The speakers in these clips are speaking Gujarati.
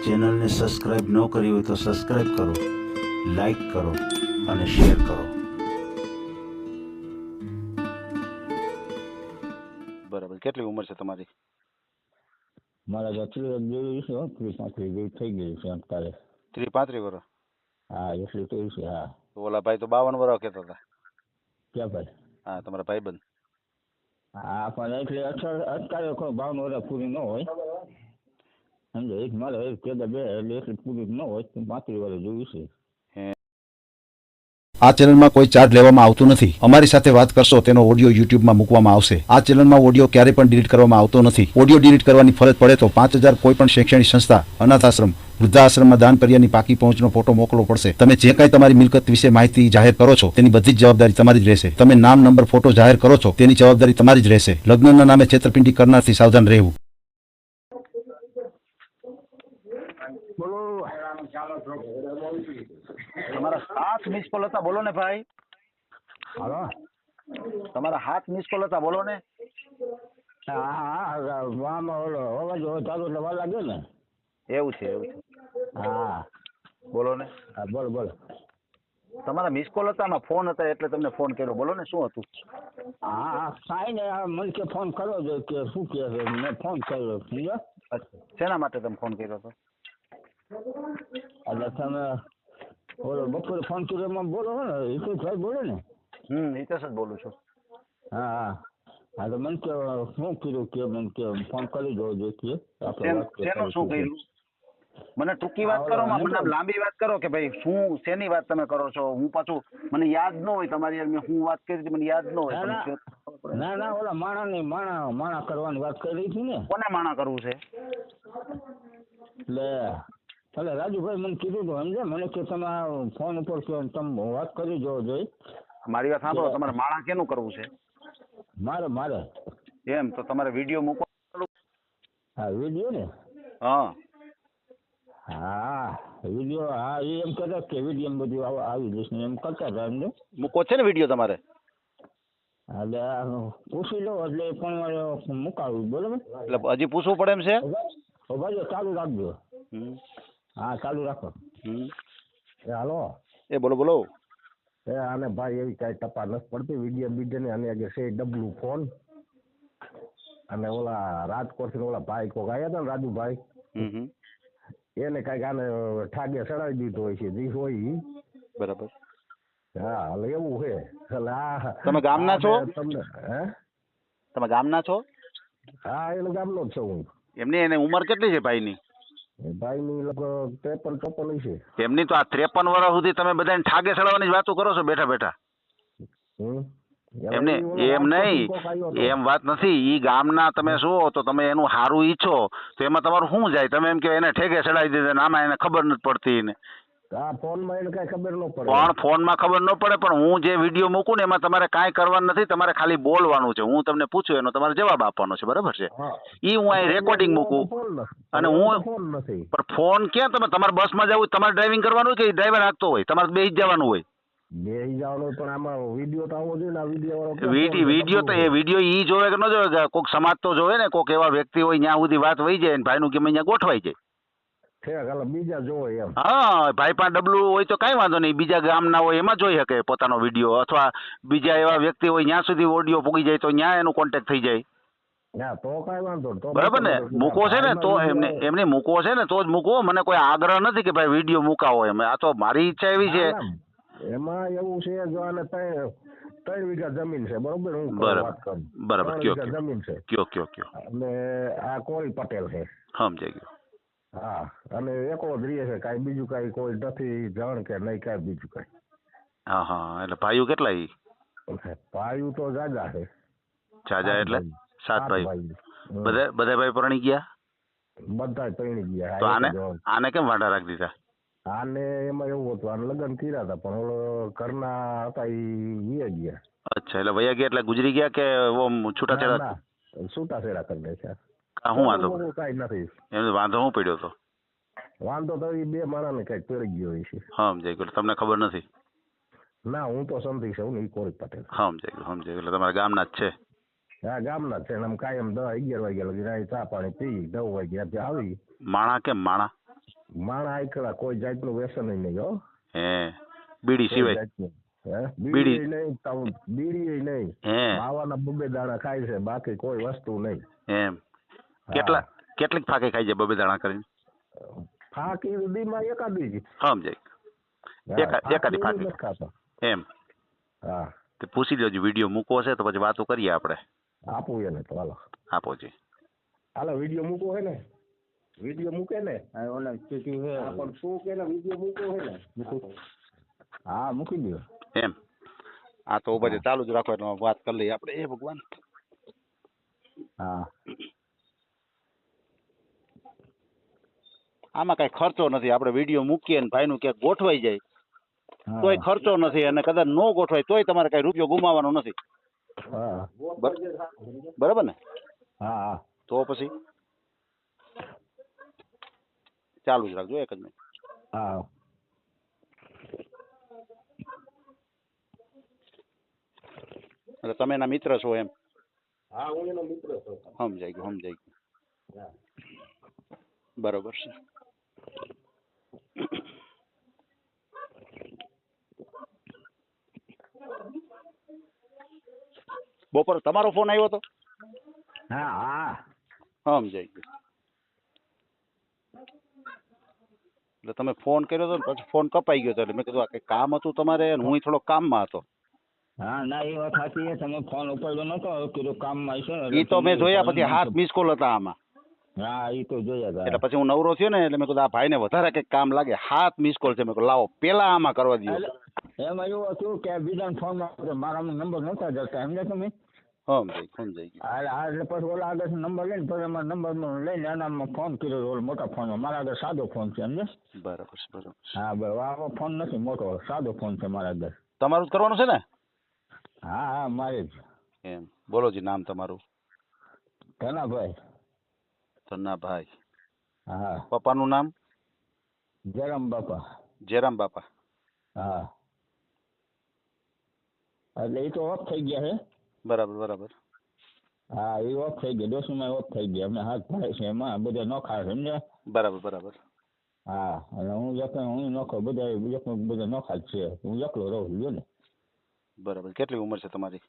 ચેનલને સબસ્ક્રાઇબ ન કરી હોય તો સબસ્ક્રાઇબ કરો, લાઈક કરો અને શેર કરો. બરાબર. કેટલી ઉંમર છે તમારી? મારા જચલી જેવી છે, 30-35 જેવી થઈ ગઈ છે અત્યારે. 30-35 વર્ષ? હા, એટલી થઈ છે. હા. ઓલા ભાઈ તો 52 વર્ષ કહેતા હતા. ક્યાં ભાઈ? હા, તમારા ભાઈબંધ. હા, પણ એટલે અત્યારે કોઈ 52 વર્ષ પૂરી ન હોય, સમજો. એક મારે એક પેદા બે એટલે એટલી પૂરી ન હોય, 35 વર્ષ જેવી છે. આ ચેનલમાં કોઈ ચાર્જ લેવામાં આવતો નથી. અમારી સાથે વાત કરશો તેનો ઓડિયો યુટ્યુબમાં મૂકવામાં આવશે. આ ચેનલમાં ઓડિયો ક્યારેય પણ ડિલીટ કરવામાં આવતો નથી. ઓડિયો ડિલીટ કરવાની ફરજ પડે તો 5000 કોઈ પણ શૈક્ષણિક સંસ્થા, અનાથ આશ્રમ, વૃદ્ધાશ્રમમાં દાન કર્યાની પાકી પહોંચનો ફોટો મોકલવો પડશે. તમે જે કાંઈ તમારી મિલકત વિશે માહિતી જાહેર કરો છો તેની બધી જ જવાબદારી તમારી જ રહેશે. તમે નામ, નંબર, ફોટો જાહેર કરો છો તેની જવાબદારી તમારી જ રહેશે. લગ્નના નામે છેતરપિંડી કરનારથી સાવધાન રહેવું. તમારા 7 મિસ કોલ હતા, બોલો ને ભાઈ. હાલો. તમારા 7 મિસ કોલ હતા, બોલો ને. હા, વામાં ઓલો અવાજ ચાલુ એટલે વાર લાગે ને. એવું છે, એવું છે. હા, બોલો ને. હા, બોલો બોલો. તમારા મિસ કોલ હતા, આમાં ફોન હતા એટલે તમને ફોન કર્યો. બોલો ને, શું હતું? હા, સાઈ ને મને કે ફોન કરો છો કે શું કહે છે? મેં ફોન કર્યો. સમજો? શેના માટે તમે ફોન કર્યો હતો? એટલે તમે બોલો બપોરે ફોન કર્યો એમાં બોલો ને, ભાઈ બોલો ને. હિતેશ જ બોલું છું. હા હા. હા, તો મને કે શું કર્યું કે મને કે ફોન કરી દો જોઈએ. શેનું શું કર્યું? મને ટૂંકી વાત કરો, મને લાંબી વાત કરો કે ભાઈ શું શેની વાત તમે કરો છો. હું પાછું મને યાદ ન હોય તમારી મેં હું વાત કરી હતી, મને યાદ ન હોય. ના ના, ઓલા માણા કરવાની વાત કરી હતી ને. કોને માણા કરવું છે? એટલે રાજુભાઈ મને કીધું હતું, સમજે. મને કે તમે ફોન ઉપર તમે વાત કરી જોવો જોઈએ. મારી વાત સાંભળો, તમારે માણા કેનું કરવું છે? મારે એમ તો તમારે વિડીયો મૂકો. હા, વિડીયો ને. હા હા, વિડીયો. હા, એમ કહેતા કે વિડીયો બધું આવી જશે એમ કરતા હતા એમને. મૂકો છે ને વિડીયો તમારે? એટલે પૂછી લો એટલે પણ મુકાવ્યું. બરોબર. એટલે હજી પૂછવું પડે એમ છે? ભાઈ ચાલુ રાખજો. હા, ચાલુ રાખો. હાલો. બોલો બોલો. આને ભાઈ એવી કઈ ટપા નથી પડતી વિડીયો બીડીયો ને. અને જે છે ડબલું ફોન અને ઓલા રાજકોટ થી ઓલા ભાઈ કોક આવ્યા હતા ને, રાજુભાઈ. એને કઈક આને ઠાગે ચડાવી દીધો હોય છે, જી હોય. બરાબર. હા, એટલે એવું છે. એટલે આ તમે ગામના છો? તમને તમે ગામના છો? હા, એનો ગામનો જ છું હું. એમની એને ઉંમર કેટલી છે ભાઈની? ભાઈની લગભગ 53-54 છે. એમની તો આ 53 વર્ષ સુધી તમે બધાને ઠાગે ચડાવવાની જ વાતો કરો છો બેઠા બેઠા. એમને એમ નહીં, એમ વાત નથી. ઈ ગામના તમે છો તો તમે એનું સારું ઈચ્છો તો એમાં તમારું શું જાય? તમે એમ કે એને ઠેગે ચડાવી દીધા ને આમાં એને ખબર નથી પડતી ને. હા, ફોનમાં એને કઈ ખબર ન પડે. પણ ફોનમાં ખબર ન પડે, પણ હું જે વિડીયો મૂકું ને એમાં તમારે કાંઈ કરવાનું નથી. તમારે ખાલી બોલવાનું છે. હું તમને પૂછું એનો તમારે જવાબ આપવાનો છે. બરાબર છે? ઈ હું અહીં રેકોર્ડિંગ મૂકું અને હું પણ ફોન ક્યાં? તમે તમારે બસમાં જવું, તમારે ડ્રાઇવિંગ કરવાનું કે ડ્રાઈવર હાંકતો હોય? તમારે બેસી જવાનું હોય. બેસી જવાનું, પણ આમાં વિડીયો તો આવવો જોઈએ ને. વિડીયો તો એ વિડીયો ઈ જોવે કે ન જોવે? કોઈક સમાજ તો જોવે ને. કોઈક એવા વ્યક્તિ હોય ત્યાં સુધી વાત વહી જાય ને ભાઈનું કે અહીંયા ગોઠવાઈ જાય. બીજા જોવે એમ. હા, ભાઈ પાસે ડબલું હોય તો કઈ વાંધો નહીં. બીજા ગામના હોય એમાં જોઈ શકે પોતાનો વિડીયો, અથવા બીજા એવા વ્યક્તિ હોય ત્યાં સુધી ઓડિયો પૂગી જાય તો ત્યાં એનું કોન્ટેક્ટ થઈ જાય. તો કઈ વાંધો. બરાબર ને? મૂકો છે ને તો એમને મૂકવો છે ને તો જ મૂકવો. મને કોઈ આગ્રહ નથી કે ભાઈ વિડીયો મૂકાવો એમ. આ તો મારી ઈચ્છા એવી છે. એમાં એવું છે, જો આને 3 વીઘા જમીન છે. બરોબર. હું વાત કરું. બરાબર. કયો જમીન છે. કયો અને આ કોરી પટેલ છે. સમજાઈ ગયું. હા, અને એકલો જ રહે છે. કઈ બીજું કઈ કોઈ નથી જાણ કે નહીં કઈ બીજું કઈ. હા હા. એટલે ભાઈઓ કેટલા? ઈ ભાઈઓ તો જાજા છે. જાજા એટલે 7 ભાઈ. બધા ભાઈ પરણી ગયા? બધા પરણી ગયા. તો આને કેમ વાંઢા રાખી દીધા? આને એમાં એવું હતું, આને લગ્ન કર્યા હતા પણ ઓલો ઘરના હતા એ વયા ગયા. અચ્છા, એટલે વયા ગયા એટલે ગુજરી ગયા કે છૂટાછેડા? છૂટાછેડા કરી દે છે. શું વાંધો? કઈ નથી. એમ વાંધો શું પડ્યો હતો? વાંધો તો એ 2 માણસને કઈક પડી ગયો છે. સમજાઈ ગયું. તમને ખબર નથી? ના, હું તો સમજી છું ને. એ કોરી પટેલ. સમજાઈ ગયું. એટલે તમારા ગામના જ છે? હા, ગામના જ છે. આમ કાયમ 10-11 વાગ્યા લગી ચા પાણી પી, 9 વાગ્યા આવી. માણા કેમ માણા? માણા આઈકડા કોઈ જાતનું વ્યસન નહીં હો. હે બીડી કોઈ સિવાય જાતનું. હે બીડી? બીડી નહીં, બીડી નહીં. હે માવાના બબે દાણા ખાય છે, બાકી કોઈ વસ્તુ નહીં. એમ હા. કેટલીક ફાંકી ખાઈ જાય બબે દાણા કરીને? ફાંકી દીમાં એકાદી જ. સમજાય. એકાદી ફાંકી નથી ખાતા. એમ હા તે પૂછી લેજો. વિડીયો મૂકવો છે તો પછી વાતો કરીએ આપણે. આપું એને તો હાલો. આપો જી. હાલો વિડીયો મૂકવો હે ને, વિડીયો મૂકે ને ઓલા ચીટી હે પણ શું કે ને વિડીયો મૂકવો હે ને. હા મૂકી દો. એમ આ તો પછી ચાલુ જ રાખો એટલે વાત કરી લઈએ આપણે. એ ભગવાન. હા આમાં કઈ ખર્ચો નથી. આપણે વિડીયો મૂકીએ ને ભાઈનું ક્યાંક ગોઠવાઈ જાય તોય ખર્ચો નથી, અને કદાચ ન ગોઠવાય તોય તમારે કઈ રૂપિયો ગુમાવવાનો નથી. હા બરાબર ને? હા હા તો પછી ચાલુ જ રાખજો. એક જ મિનિટ. હા એટલે તમે એના મિત્ર છો એમ? હા હું એનો મિત્ર છું. સમજાઈ ગયું, સમજાઈ ગયું. બરોબર છે. બપોર તમારો ફોન આવ્યો હતો? હા હા સમજાઈ ગયું. એટલે તમે ફોન કર્યો હતો ને પછી ફોન કપાઈ ગયો હતો એટલે મેં કીધું આ કઈ કામ હતું તમારે, અને હું થોડો કામમાં હતો. હા ના એ વાત સાચી છે. તમે ફોન ઉપાડ્યો નતો કીધું કામમાં છે ને. એ તો મેં જોયા પછી 7 મિસ કોલ હતા આમાં. હા એ તો જોયા હતા. એટલે પછી હું નવરો થયો ને એટલે મેં કીધું આ ભાઈને વધારે કંઈક કામ લાગે. 7 મિસ કોલ છે. મેં કીધું લાવો પેલા આમાં કરવા દો. એમાં એવું હતું કે બીજા ફોનમાં મારામાં નંબર નહોતા જતા સમજ્યા તમે. સમજાઈ ગયું. એટલે પછી ઓલા આગળ નંબર લઈને પછી એમાં નંબર લઈને એનામાં ફોન કર્યો. ઓલો મોટા ફોનમાં મારા આગળ સાદો ફોન છે સમજે. બરાબર છે, બરાબર. હા બરાબર. આવો ફોન નથી મોટો, સાદો ફોન છે મારા આગળ. તમારું જ કરવાનું છે ને? હા હા મારે જ. એમ બોલો જી નામ તમારું? ધનાભાઈ. ધનાભાઈ. હા. પપ્પાનું નામ? જયરામ બાપા. જયરામ બાપા. હા એટલે એ તો ઓફ થઈ ગયા છે. બરાબર બરાબર. હા એ ઓફ થઈ ગયા. દોસ્તમાં ઓફ થઈ ગયા. અમને હાથ ભાઈ છે એમાં બધા નોખા સમજ્યા. બરાબર બરાબર. હા અને હું નોખો બધા નોખા જ છે. હું એકલો રહું છું ને. બરાબર. કેટલી ઉંમર છે તમારી?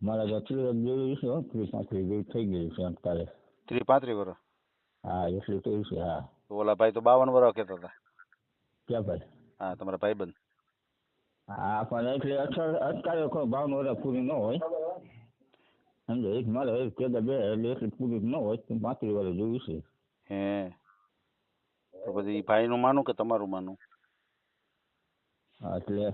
મારા તો 30 જેવી છે. 30-35 જેવી થઈ ગઈ છે અત્યારે. 30-35 વર્ષ? હા એટલી તો છે. હા ઓલા ભાઈ તો 52 વર્ષ કહેતા હતા. ક્યાં ભાઈ? હા તમારા ભાઈબંધ. હા પણ એટલે અત્યારે કોઈ 52 વર્ષ પૂરી ન હોય સમજો. એક મારે એક પેદા બે એટલે એટલી પૂરી ન હોય. 35 વર્ષ જેવી છે. હે તો પછી ભાઈનું માનું કે તમારું માનું? હા એટલે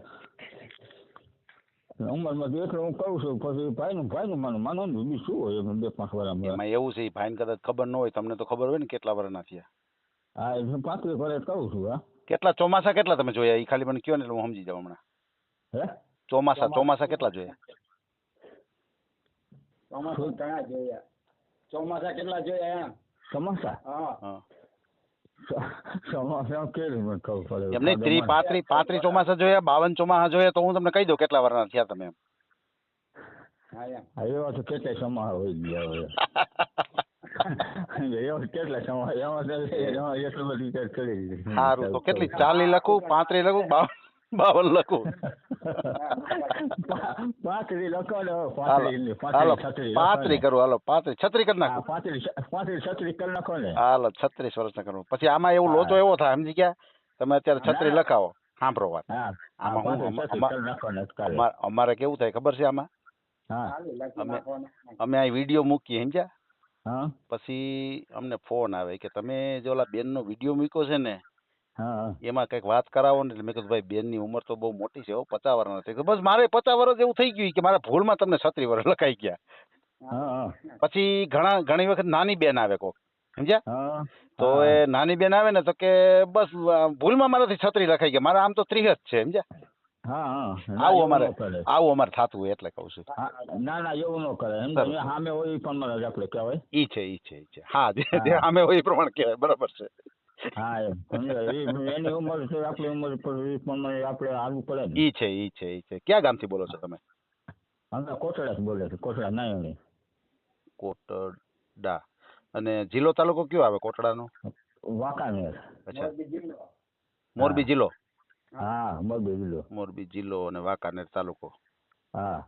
ઉંમરમાં તો એટલે હું કહું છું. પછી ભાઈનું માનો બીજું શું હોય એમ 2-5 વર્ષ. એમાં એવું છે ભાઈને કદાચ ખબર ન હોય, તમને તો ખબર હોય ને કેટલા વર્ષના થયા. હા એ 35 વર્ષ કહું છું. હા કેટલા ચોમાસા કેટલા તમે જોયા? એ ખાલી મને કયો ને એટલે હું સમજી જાઉં હમણાં. હે ચોમાસા કેટલા જોયા? ચોમાસા કેટલા જોયા? ચોમાસા હા ચોમાસા કેવી મને ખબર પડે. એમ નહીં 35 ચોમાસા જોયા, 52 ચોમાસા જોયા તો હું તમને કહી દઉં કેટલા વર્ષના થયા તમે. એવા તો કેટલા સમા હોય ગયા હવે. એવા કેટલા સમા એમાં એટલું બધું વિચાર કરી. સારું તો કેટલી 40 લખું, 35 લખું, 52 લખું? 35 લખો ને. 35 કરું. હાલો 36 કરી નાખો. 36 કરી નાખો ને. હાલો 36 વર્ષના કરું. પછી આમાં એવું લોચો એવો થાય સમજી ગયા તમે અત્યારે 36 લખાવો. સાંભળો વાત. આમાં અમારે કેવું થાય ખબર છે? આમાં અમે આ વિડીયો મૂકીએ સમજ્યા, પછી અમને ફોન આવે કે તમે જે ઓલા બેન નો વિડીયો મૂક્યો છે ને એમાં કઈક વાત કરાવો ને. એટલે મેં કીધું ભાઈ બેન ની ઉંમર તો બહુ મોટી છે, 50 વર્ષ નથી. બસ મારે 50 વર્ષ એવું થઈ ગયું કે મારા ભૂલમાં તમને 36 વર્ષ લખાઈ ગયા. પછી ઘણી વખત નાની બેન આવે કોક સમજ્યા, તો એ નાની બેન આવે ને તો કે બસ ભૂલમાં મારાથી 36 લખાઈ ગયા. મારા આમ તો 30 જ છે સમજ્યા. આવું અમારે થતું હોય એટલે કઉ છું. ના એવું ન કરે. સામે હોય એ પ્રમાણે આપણે કહેવાય. ઈ છે. હા જે સામે હોય એ પ્રમાણે કહેવાય. બરાબર છે. હા એની ઉંમર છે આપણી ઉંમર પ્રમાણે આપણે આવવું પડે. ઈ છે. ક્યાં ગામથી બોલો છો તમે? અમે કોટડા બોલે છે. કોટડા નાયણી. કોટડા. અને જિલ્લો તાલુકો કયો આવે કોટડાનો? વાંકાનેર. અચ્છા, મોરબી જિલ્લો. હા, મોરબી જિલ્લો. મોરબી જિલ્લો અને વાંકાનેર તાલુકો. હા.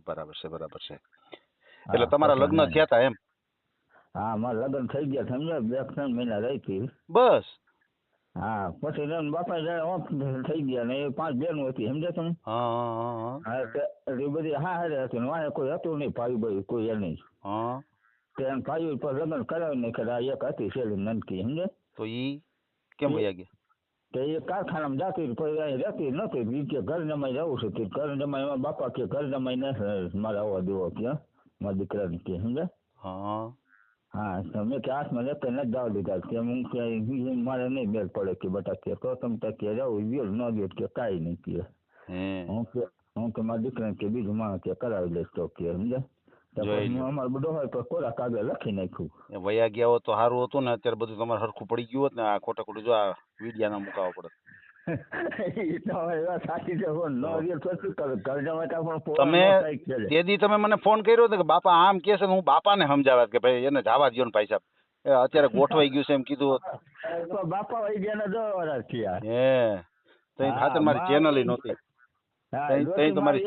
બરાબર છે, બરાબર છે. હા, એટલે તમારા લગ્ન પછી થયા હતા એમ? હા, મારા લગ્ન થઈ ગયા સમજો, 2-3 મહિના રહી હતી. બસ. હા, પછી એના બાપા ઓપરેશન થઈ ગયા ને એ 5 બહેનો હતી સમજ્યા તમે. હા હા હા હા, એ બધી હા હારે હતી ને વાંહે કોઈ હતું નહીં, ભાઈ ભાઈ કોઈ એ નહીં. હા. તેને ભાઈ પર લગ્ન કરાવી નાખ્યા. એક હતી શેરી નનકી સમજે. તો ઈ કેમ વયા ગયા? તો એ કારખાનામાં જાતી પછી અહીં રહેતી નથી. એ કે ઘર જમાઈ જવું છે. તે ઘર જમાઈ એમાં બાપા કે ઘર જમાઈ નથી મારે આવવા દેવો ક્યાં મારા દીકરાને કે સમજે. હા. હા, તો મેં કે હાથમાં લેતા નથી જવા દીધા કે હું કે મારે નહીં મેળ પડે કે બટા કે તો તમે ત્યાં કે જાવ ગયો ન ગયો કે કાંઈ નહીં કે હું કે મારા દીકરાને કે બીજું માણસ કે કરાવી લઈશ તો કે સમજે. અમારે બધો હોય તો કોરા કાગળ લખી નાખ્યું. વયા ગયા હોત તો સારું હતું ને, અત્યારે બધું તમારે હરખું પડી ગયું હોત ને. આ ખોટા ખોટું જો આ વિડિયા ના મુકાવવા પડે. તમે તે તમે મને ફોન કર્યો હતો કે બાપા આમ કે છે, હું બાપાને સમજાવત કે ભાઈ એને જવા દો ને ભાઈ સાહેબ, અત્યારે ગોઠવાઈ ગયું છે એમ કીધું. બાપા વહી ગયા ને 10 વર્ષ થયા. હે તઈ ખાતર મારી ચેનલ નહોતી. તઈ તમારી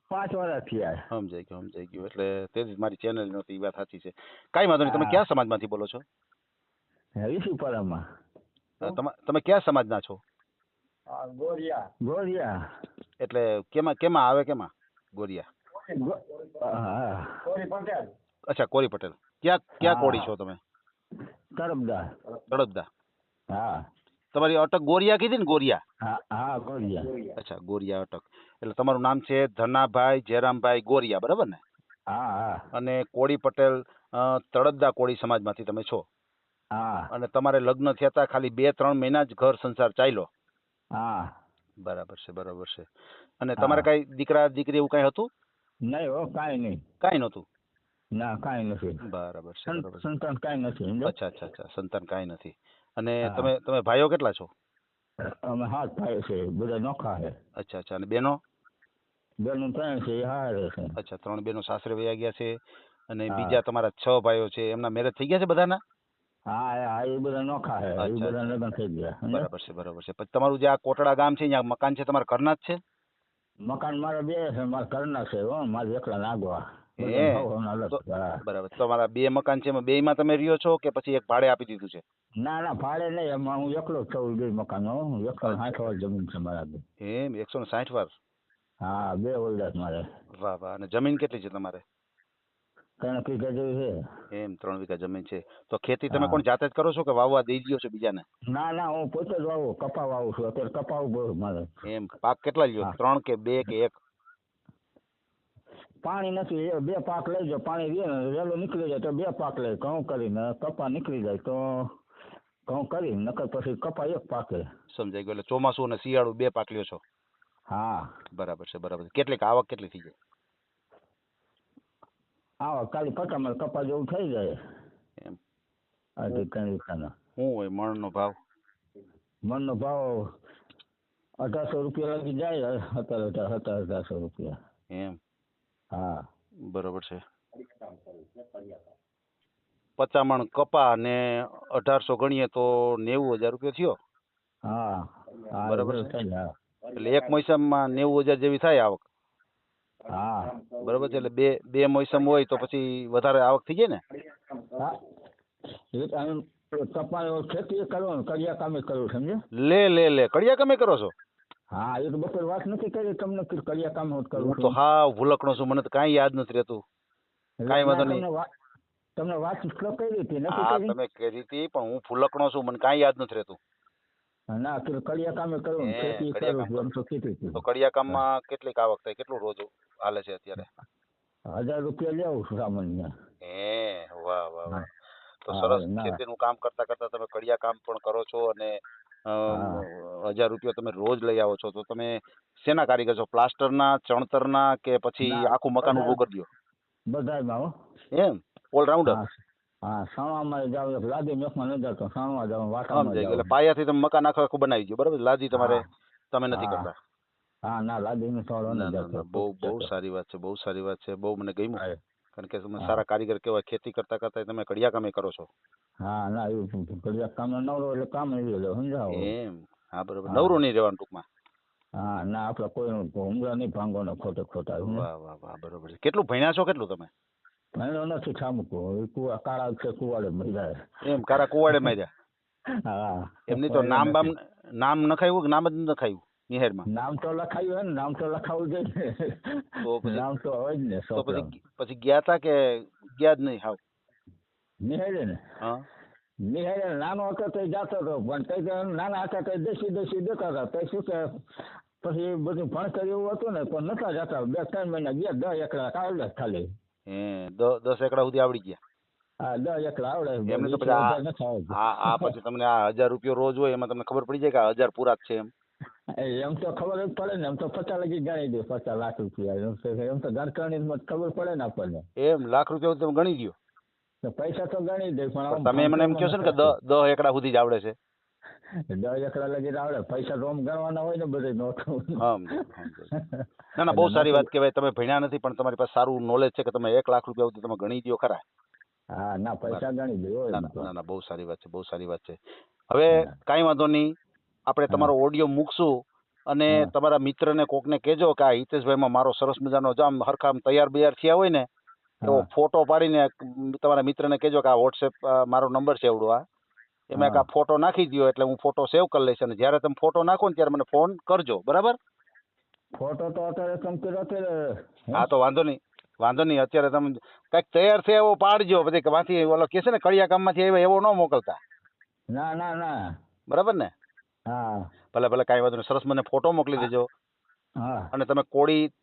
5 વર્ષ થયા. સમજાઈ ગયું એટલે તેથી મારી ચેનલ નહોતી. એ વાત સાચી છે. કાંઈ વાંધો નહીં. તમે કયા સમાજમાંથી બોલો છો? વિશુપરામાં. તમે કયા સમાજના છો? ગોરિયા. એટલે કેમાં આવે કેમાં ગોરિયા? અચ્છા, કોરી પટેલ. ક્યાં કોડી છો તમે? તળપદા. હા. તમારી અટક ગોરિયા કીધી ને? ગોરિયા. હા, ગોરિયા. અચ્છા, ગોરિયા અટક. એટલે તમારું નામ છે ધનાભાઈ જયરામભાઈ ગોરિયા, બરાબર ને? હા. અને કોળી પટેલ તળપદા કોળી સમાજમાંથી તમે છો? હા. અને તમારે લગ્ન થયા હતા, ખાલી 2-3 મહિના જ ઘર સંસાર ચાલ્યો? હા. બરાબર છે. અને તમારે કઈ દીકરા દીકરી એવું કઈ હતું? નહીં હો, કાંઈ નહીં. કાંઈ નહોતું? ના, કાંઈ નથી. બરાબર છે. સંતાન કાંઈ નથી. અચ્છા, સંતાન કાંઈ નથી. અને તમે ભાઈઓ કેટલા છો? અમે 7 ભાઈ છે, બધા નોખા છે. અચ્છા. અને બેનો? બેનો 3 છે, એ હારે છે. અચ્છા, 3 બેનો સાસરે વયા ગયા છે. અને બીજા તમારા 6 ભાઈઓ છે, એમના મેરેજ થઈ ગયા છે બધાના? હા, એ બધા નોખા છે. એ બધા લગ્ન થઈ ગયા. બરાબર છે. પછી તમારું જે આ કોટડા ગામ છે, અહીંયા મકાન છે તમારા ઘરના જ છે? મકાન મારા 2 છે, મારા ઘરના છે. મારે એકલા નાગવા. બરાબર. તમારા 2 મકાન છે, એમાં 2માં તમે રહ્યો છો કે પછી એક ભાડે આપી દીધું છે? ના, ભાડે નહીં. એમાં હું એકલો જ છું. 2 મકાન 160 વાર જમીન છે મારા. એમ 160 વાર? હા, 2 ઓરડા મારે. વાહ. અને જમીન કેટલી છે તમારે? 3 વીઘા જેવી છે. એમ 3 વીઘા જમીન છે. તો ખેતી તમે કોણ જાતે જ કરો છો કે વાવવા દઈ દો છો બીજાને? ના, હું પોતે જ વાવું. કપા વાવું છું અત્યારે. કપા ઉભો મારે. એમ પાક કેટલા લ્યો? 3 કે 2 કે 1? પાણી નથી. 2 પાક લઈ જાઓ. પાણી વહેલું નીકળી જાય તો 2 પાક લઈ. ઘઉં કરીને કપા નીકળી જાય તો ઘઉં કરી, નકર પછી કપા 1 પાકે. સમજાઈ ગયું. એટલે ચોમાસું અને શિયાળુ 2 પાક લ્યો છો? હા. બરાબર છે. કેટલીક આવક કેટલી થઈ જાય? આવક ખાલી પટામાં કપા જેવું થઈ જાય. એમ શું હોય મણનો ભાવ? મણનો ભાવ 1800 રૂપિયા લાગી જાય. 17,000-18,000 રૂપિયા. એમ? હા, બરોબર છે. 50 મણ કપા ને 1800 ગણીએ તો 90,000 રૂપિયા થયો. હા, બરાબર છે. એટલે એક મોસમમાં 90,000 જેવી થાય આવક. હા, બરાબર છે. એટલે બે મોસમ હોય તો પછી વધારે આવક થઈ જાય ને? કપા ખેતી કરો, કડિયા કામે કરો, સમજે? લે કડિયા કામે કરો છો? હા, એ તો બપોર વાત નથી કરી તમને. કડિયા કામ કરું તો હા ભૂલકણો છું, મને તો કાંઈ યાદ નથી રહેતું. કાંઈ વાંધો નહીં. તમને વાત કરી હતી? હા, તમે કરી હતી, પણ હું ભૂલકણો છું, મને કાંઈ યાદ નથી રહેતું. ના, કડિયા કામે કરું, ખેતી કરું. તો કડિયા કામમાં કેટલીક આવક થાય? કેટલું રોજ હાલે છે અત્યારે? 1000 રૂપિયા લેવું સામાન્ય. વાહ. તો સરસ. ખેતીનું કામ કરતા તમે કડિયા કામ પણ કરો છો અને 1000 રૂપિયા તમે રોજ લઈ આવો છો. તો તમે શેના કારીગર છો? પ્લાસ્ટરના, ચણતરના કે પછી આખું મકાન ઉભું કરી દો? બધામાં. એમ ઓલરાઉન્ડર? હા, સાણવામાં જાવ, લાદી મેખમાં ન જતો, સાણવા જાવ, વાટામાં જાવ. એટલે પાયાથી તમે મકાન આખું બનાવી દો, બરાબર? લાદી તમે નથી કરતા? હા, ના, લાદી ને થોડો ન જતો. બહુ સારી વાત છે. બહુ મને ગમ્યું. કારણ કે તમે સારા કારીગર કહેવાય, ખેતી કરતા કરતા તમે કડિયા કામે કરો છો. હા ના એ ઘડિયા કામ નવરો એટલે કામ સમજાવો એમ? હા બરોબર, નવરું નહીં રહેવાનું ટૂંકમાં. હા ના આપડે કોઈ હુમલા નહીં ભાંગવાનો ખોટા વાહ વાહ વાહ, બરોબર છે. કેટલું ભણ્યા છો, કેટલું તમે? ભણ્યો નથી ઠામકો કુવા કાળા છે કુવાડે મર્યા. એમ કારા કુવાડે માર્યા? હા એમની તો નામ નખાયું કે નામ જ નખાયું નિહેરમાં? નામ તો લખાયું હે ને, નામ તો લખાવું જોઈએ. તો પછી નામ તો હોય જ ને. તો પછી ગયા તા કે ગયા જ નહીં? હાવ નિહાળે ને. હા નિહાળે નાનો હતો તો જતો હતો, પણ કઈ નાના હતા તો દેશી દેતા હતા. તો શું કે પછી બધું ભણતર એવું હતું ને, પણ નતા જતા. 2-3 મહિના ગયા, 10 એકડા આવડે ખાલી. 10 એકડા સુધી આવડી ગયા? હા 10 એકડા આવડે. એમને તો પછી આ પછી તમને આ 1000 રૂપિયા રોજ હોય એમાં તમને ખબર પડી જાય કે આ 1000 પૂરા જ છે એમ? એમ તો ખબર જ પડે ને. એમ તો 50 લગી ગણી દે, 50 લાખ રૂપિયા. એમ તો ગણતરી ખબર પડે ને આપણને. એમ લાખ રૂપિયા તમે ગણી દો? પૈસા તો ગણી દે, પણ તમે મને એમ કહો છો ને કે 10 એકડા સુધી જ આવડે છે? 10 એકડા લગી આવડે. પૈસા તો ગણવાના હોય ને બધે નોટો. ના બહુ સારી વાત કહેવાય. તમે ભણ્યા નથી પણ તમારી પાસે સારું નોલેજ છે કે તમે 1 લાખ રૂપિયા સુધી તમે ગણી દો ખરા. હા ના પૈસા ગણી દે. ના બહુ સારી વાત છે, બહુ સારી વાત છે. હવે કાંઈ વાંધો નહીં, આપણે તમારો ઓડિયો મૂકશું અને તમારા મિત્રને કોકને કહેજો કે આ હિતેશભાઈમાં મારો સરસ મજાનો આમ હરખામ તૈયાર થયા હોય ને એવો ફોટો પાડીને તમારા મિત્રને કહેજો કે આ વોટ્સએપ મારો નંબર છે એવડો, આ એમાં એક આ ફોટો નાખી દો એટલે હું ફોટો સેવ કરી લઈશ. અને જ્યારે તમે ફોટો નાખો ને ત્યારે મને ફોન કરજો, બરાબર? ફોટો તો અત્યારે હા તો વાંધો નહીં. અત્યારે તમે કંઈક તૈયાર થયા એવો પાડજો. પછી માંથી ઓલો કહે છે ને કડિયા કામમાંથી આવ્યા એવો ન મોકલતા. ના બરાબર ને? હા ભલે કાંઈ વાંધો નહીં. સરસ મને ફોટો મોકલી દેજો. હા અને તમે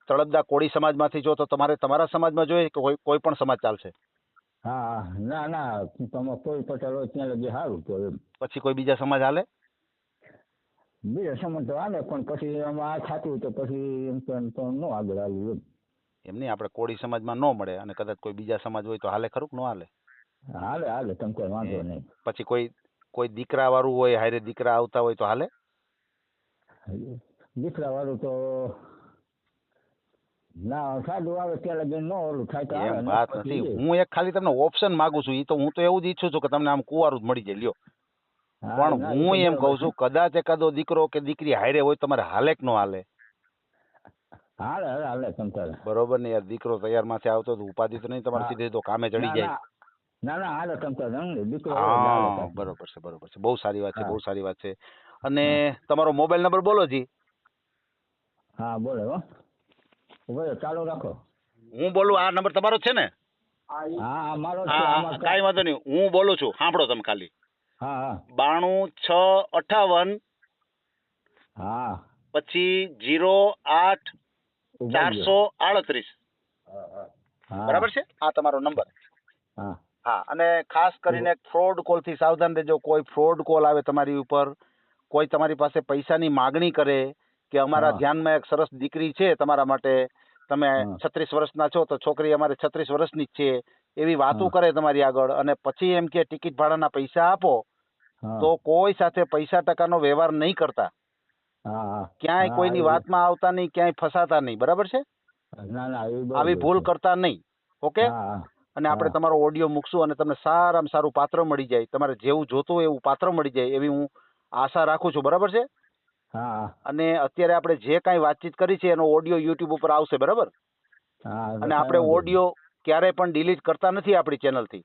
તળપદા કોળી સમાજમાંથી જો તો તમારે તમારા સમાજમાં જોઈએ કે કોઈ પણ સમાજ ચાલશે? હા ના તમે કોઈ પટેલ હોય ત્યાં લગી સારું. તો પછી કોઈ બીજા સમાજ હાલે? બીજા સમાજ તો હાલે, પણ પછી આમાં આ થતું તો પછી એમ તો ન આગળ આવ્યું. એમ નહીં, આપણે કોળી સમાજમાં ન મળે અને કદાચ કોઈ બીજા સમાજ હોય તો હાલે ખરું કે ન હાલે? હાલે તમે કોઈ વાંધો નહીં. પછી કોઈ દીકરા વાળું હોય, હારે દીકરા આવતા હોય તો હાલે? દીકરા વાળું તો ના સાદું આવે ત્યાં લગી ન ઓલું થાય તો એમ વાત નથી. હું એક ખાલી તમને ઓપ્શન માંગુ છું. હું તો એવું જ ઈચ્છું છું કે તમને આમ કુવારું જ મળી જાય લ્યો. પણ હું એમ કઉ છું કદાચ એકાદો દીકરો કે દીકરી હારે હોય તમારે હાલે કે ન હાલે? હાલે તમતારે. બરોબર ને યાર, દીકરો તૈયાર માંથી આવતો તો ઉપાધિ તો નહીં તમારે સીધે તો કામે ચડી જાય. ના હાલે તમતારે દીકરો. હા બરોબર છે. બહુ સારી વાત છે. અને તમારો મોબાઈલ નંબર બોલો જી. હા બોલો ચાલુ રાખો. હું બોલું, આ નંબર તમારો છે ને? હા મારો. કાંઈ વાંધો નહીં, હું બોલું છું, સાંભળો તમે ખાલી. હા 92 658 હા પછી 08 438. બરાબર છે? આ તમારો નંબર. હા અને ખાસ કરીને ફ્રોડ કોલ થી સાવધાન રહેજો. કોઈ ફ્રોડ કોલ આવે તમારી ઉપર, કોઈ તમારી પાસે પૈસાની માગણી કરે કે અમારા ધ્યાનમાં એક સરસ દીકરી છે તમારા માટે, તમે 36 વર્ષના છો તો છોકરી અમારે 36 વર્ષની જ છે, એવી વાતો કરે તમારી આગળ, અને પછી એમ કે ટિકિટ ભાડાના પૈસા આપો, તો કોઈ સાથે પૈસા ટકાનો વ્યવહાર નહીં કરતા, ક્યાંય કોઈની વાતમાં આવતા નહીં, ક્યાંય ફસાતા નહીં. બરાબર છે? આવી ભૂલ કરતા નહીં. ઓકે? અને આપણે તમારો ઓડિયો મૂકશું અને તમને સારામાં સારું પાત્ર મળી જાય, તમારે જેવું જોતું હોય એવું પાત્ર મળી જાય એવી હું આશા રાખું છું. બરાબર છે? અને અત્યારે આપણે જે કાંઈ વાતચીત કરી છે એનો ઓડિયો યુટ્યુબ ઉપર આવશે. બરાબર? અને આપણે ઓડિયો ક્યારેય પણ ડિલીટ કરતા નથી આપણી ચેનલથી.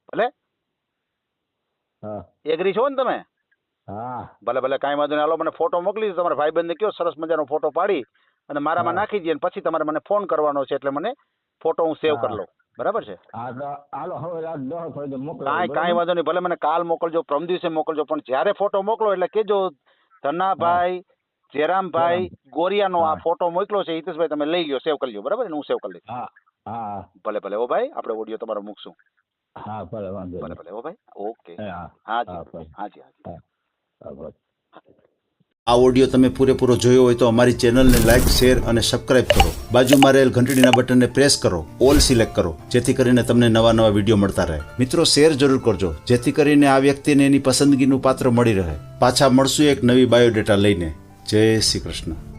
ભલે એગ્રી છો ને તમે? ભલે કાંઈ વાંધો નહીં. હાલો મને ફોટો મોકલી દો. તમારા ભાઈબંધને કહો સરસ મજાનો ફોટો પાડી અને મારામાં નાખી દે, પછી તમારે મને ફોન કરવાનો છે એટલે મને ફોટો હું સેવ કરી લઉં. બરાબર છે? કાંઈ વાંધો નહીં. ભલે મને કાલ મોકલજો, પ્રમ દિવસે મોકલજો, પણ જ્યારે ફોટો મોકલો એટલે કેજો ધનાભાઈ જયરામભાઈ ગોરિયાનો આ ફોટો મોકલો છે હિતેશભાઈ, તમે લઈ લ્યો, સેવ કરી લ્યો. બરાબર ને? હું સેવ કરી લઈશ. ભલે ઓ ભાઈ, આપણે ઓડિયો તમારો મૂકશું. ભલે ઓ ભાઈ. ઓકે. હાજી. આ ઓડિયો તમે પૂરેપૂરો જોયો હોય તો અમારી ચેનલને લાઇક, શેર અને સબસ્ક્રાઇબ કરો. બાજુમાં રહેલ ઘંટડીના બટનને પ્રેસ કરો, ઓલ સિલેક્ટ કરો, જેથી કરીને તમને નવા વિડીયો મળતા રહે. મિત્રો શેર જરૂર કરજો, જેથી કરીને આ વ્યક્તિને એની પસંદગીનું પાત્ર મળી રહે. પાછા મળશું એક નવી બાયોડેટા લઈને. જય શ્રી કૃષ્ણ.